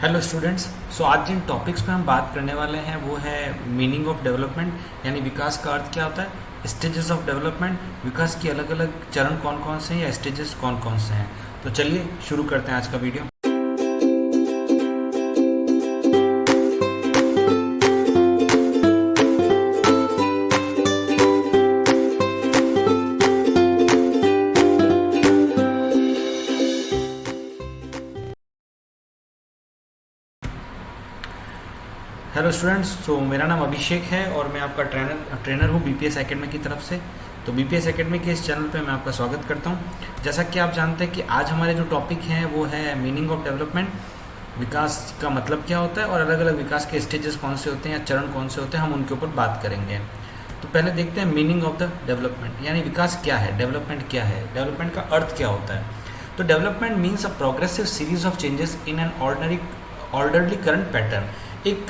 Hello students. सो आज जिन topics पे हम बात करने वाले हैं वो है मीनिंग ऑफ डेवलपमेंट, यानी विकास का अर्थ क्या होता है, स्टेजेस ऑफ डेवलपमेंट, विकास के अलग अलग चरण कौन कौन से हैं या स्टेजेस कौन कौन से हैं। तो चलिए शुरू करते हैं आज का वीडियो। हेलो स्टूडेंट्स, तो मेरा नाम अभिषेक है और मैं आपका ट्रेनर हूँ बीपीएस एकेडमी की तरफ से। तो बीपीएस एकेडमी के इस चैनल पे मैं आपका स्वागत करता हूँ। जैसा कि आप जानते हैं कि आज हमारे जो टॉपिक हैं वो है मीनिंग ऑफ डेवलपमेंट, विकास का मतलब क्या होता है और अलग अलग विकास के स्टेजेस कौन से होते हैं या चरण कौन से होते हैं, हम उनके ऊपर बात करेंगे। तो पहले देखते हैं मीनिंग ऑफ द डेवलपमेंट, यानी विकास क्या है, डेवलपमेंट क्या है, डेवलपमेंट का अर्थ क्या होता है। तो development means a progressive series of changes in an orderly current pattern. एक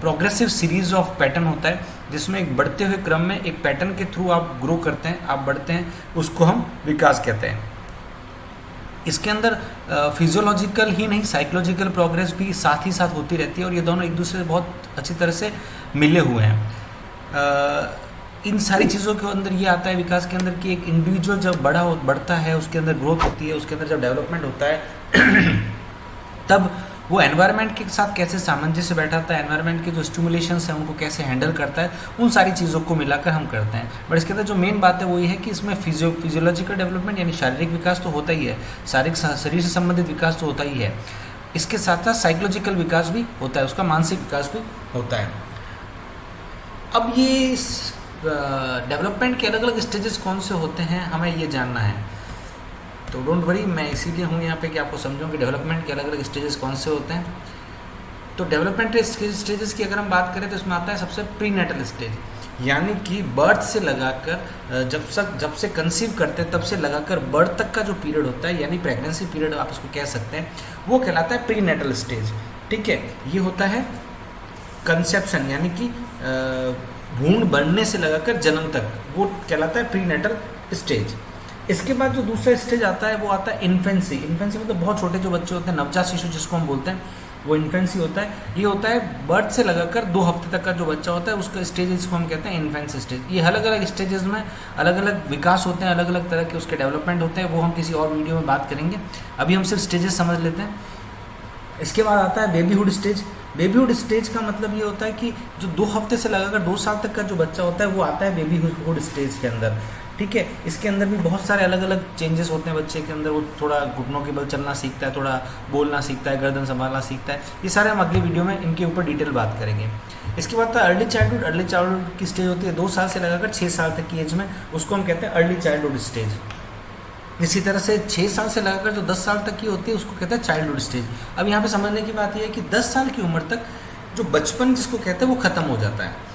प्रोग्रेसिव सीरीज ऑफ पैटर्न होता है जिसमें एक बढ़ते हुए क्रम में एक पैटर्न के थ्रू आप ग्रो करते हैं, आप बढ़ते हैं, उसको हम विकास कहते हैं। इसके अंदर फिजियोलॉजिकल ही नहीं साइकोलॉजिकल प्रोग्रेस भी साथ ही साथ होती रहती है और ये दोनों एक दूसरे से बहुत अच्छी तरह से मिले हुए हैं। इन सारी चीज़ों के अंदर ये आता है विकास के अंदर कि एक इंडिविजुअल जब बढ़ता है, उसके अंदर ग्रोथ होती है, उसके अंदर जब डेवलपमेंट होता है तब वो एनवायरनमेंट के साथ कैसे सामंजस्य बैठाता है, एनवायरनमेंट के जो स्टिमुलेशंस हैं उनको कैसे हैंडल करता है, उन सारी चीज़ों को मिलाकर हम करते हैं। बट इसके अंदर जो मेन बात है वो ये है कि इसमें फिजियोलॉजिकल डेवलपमेंट यानी शारीरिक विकास तो होता ही है, शरीर से संबंधित विकास तो होता ही है, इसके साथ साथ साइकोलॉजिकल विकास भी होता है, उसका मानसिक विकास भी होता है। अब ये डेवलपमेंट के अलग अलग स्टेजेस कौन से होते हैं हमें ये जानना है। तो डोंट वरी, मैं इसीलिए हूँ यहाँ पे कि आपको समझूँ कि डेवलपमेंट के अलग अलग स्टेजेस कौन से होते हैं। तो डेवलपमेंट स्टेजेस की अगर हम बात करें तो इसमें आता है सबसे प्रीनेटल स्टेज, यानी कि बर्थ से लगाकर जब से कंसीव करते हैं तब से लगाकर बर्थ तक का जो पीरियड होता है, यानी प्रेगनेंसी पीरियड आप इसको कह सकते हैं, वो कहलाता है प्रीनेटल स्टेज। ठीक है, ये होता है कंसेप्शन यानी कि भ्रूण बनने से लगाकर जन्म तक, वो कहलाता है प्रीनेटल स्टेज। इसके बाद जो दूसरा स्टेज आता है वो आता है इन्फेंसी। इन्फेंसी मतलब बहुत छोटे जो बच्चे होते हैं, नवजात शिशु जिसको हम बोलते हैं, वो इन्फेंसी होता है। ये होता है बर्थ से लगाकर 2 हफ्ते तक का जो बच्चा होता है उसका स्टेज, इसको हम कहते हैं इन्फेंसी स्टेज। ये अलग अलग स्टेजेस में अलग अलग विकास होते हैं, अलग अलग तरह के उसके डेवलपमेंट होते हैं, वो हम किसी और वीडियो में बात करेंगे। अभी हम सिर्फ स्टेजेस समझ लेते हैं। इसके बाद आता है बेबीहुड स्टेज। बेबीहुड स्टेज का मतलब ये होता है कि जो 2 हफ्ते से लगाकर 2 साल तक का जो बच्चा होता है वो आता है बेबीहुड स्टेज के अंदर। ठीक है, इसके अंदर भी बहुत सारे अलग अलग चेंजेस होते हैं बच्चे के अंदर। वो थोड़ा घुटनों के बल चलना सीखता है, थोड़ा बोलना सीखता है, गर्दन संभालना सीखता है। ये सारे हम अगली वीडियो में इनके ऊपर डिटेल बात करेंगे। इसके बाद था अर्ली चाइल्डहुड। अर्ली चाइल्डहुड की स्टेज होती है 2 साल से लगाकर 6 साल तक की एज में, उसको हम कहते हैं अर्ली चाइल्डहुड स्टेज। इसी तरह से 6 साल से लगाकर जो 10 साल तक की होती है उसको कहते हैं चाइल्डहुड स्टेज। अब यहाँ पे समझने की बात यह है कि 10 साल की उम्र तक जो बचपन जिसको कहते हैं वो ख़त्म हो जाता है।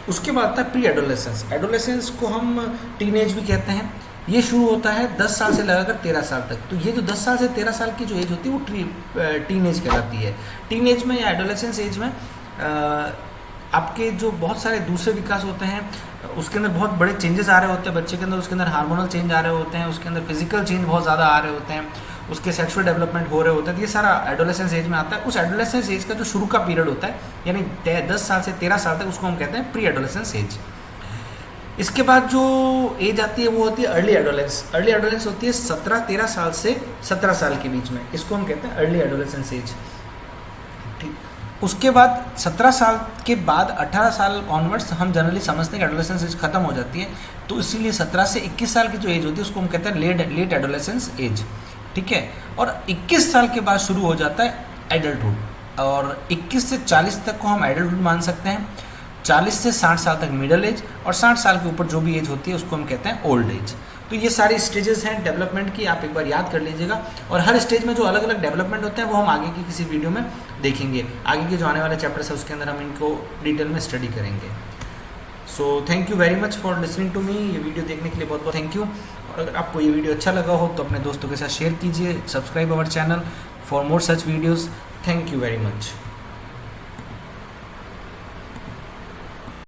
उसके बाद आता है प्री एडोलेसेंस। एडोलेसेंस को हम टीनेज भी कहते हैं। ये शुरू होता है 10 साल से लगाकर 13 साल तक। तो ये जो 10 साल से 13 साल की जो एज होती है वो टीनेज कहलाती है। टीनेज में या एडोलेसेंस एज में आपके जो बहुत सारे दूसरे विकास होते हैं, उसके अंदर बहुत बड़े चेंजेस आ रहे होते हैं बच्चे के अंदर। उसके अंदर हार्मोनल चेंज आ रहे होते हैं, उसके अंदर फिजिकल चेंज बहुत ज़्यादा आ रहे होते हैं, उसके सेक्सुअल डेवलपमेंट हो रहे होते हैं। ये सारा एडोलेसेंस एज में आता है। उस एडोलेसेंस एज का जो शुरू का पीरियड होता है, यानी 10 साल से 13 साल तक, उसको हम कहते हैं प्री एडोलेसेंस एज। इसके बाद जो एज आती है वो होती है अर्ली एडोलेंस। अर्ली एडोलेंस होती है 13 साल से 17 साल के बीच में, इसको हम कहते हैं अर्ली एडोलेसेंस एज। ठीक, उसके बाद 17 साल के बाद 18 साल ऑनवर्ड्स हम जनरली समझते हैं कि एडोलेसेंस एज खत्म हो जाती है। तो इसीलिए 17 से 21 साल की जो एज होती है उसको हम कहते हैं लेट एडोलेसेंस एज। ठीक है, और 21 साल के बाद शुरू हो जाता है एडल्टहुड, और 21 से 40 तक को हम एडल्टहुड मान सकते हैं। 40 से 60 साल तक मिडल एज, और 60 साल के ऊपर जो भी एज होती है उसको हम कहते हैं ओल्ड एज। तो ये सारी स्टेजेस हैं डेवलपमेंट की, आप एक बार याद कर लीजिएगा। और हर स्टेज में जो अलग अलग डेवलपमेंट होते हैं वो हम आगे की किसी वीडियो में देखेंगे। आगे के जो आने वाले चैप्टर्स है उसके अंदर हम इनको डिटेल में स्टडी करेंगे। So thank you very much for listening to me. ये वीडियो देखने के लिए बहुत बहुत थैंक यू। और अगर आपको ये वीडियो अच्छा लगा हो तो अपने दोस्तों के साथ शेयर कीजिए। Subscribe our channel for more such videos. Thank you very much.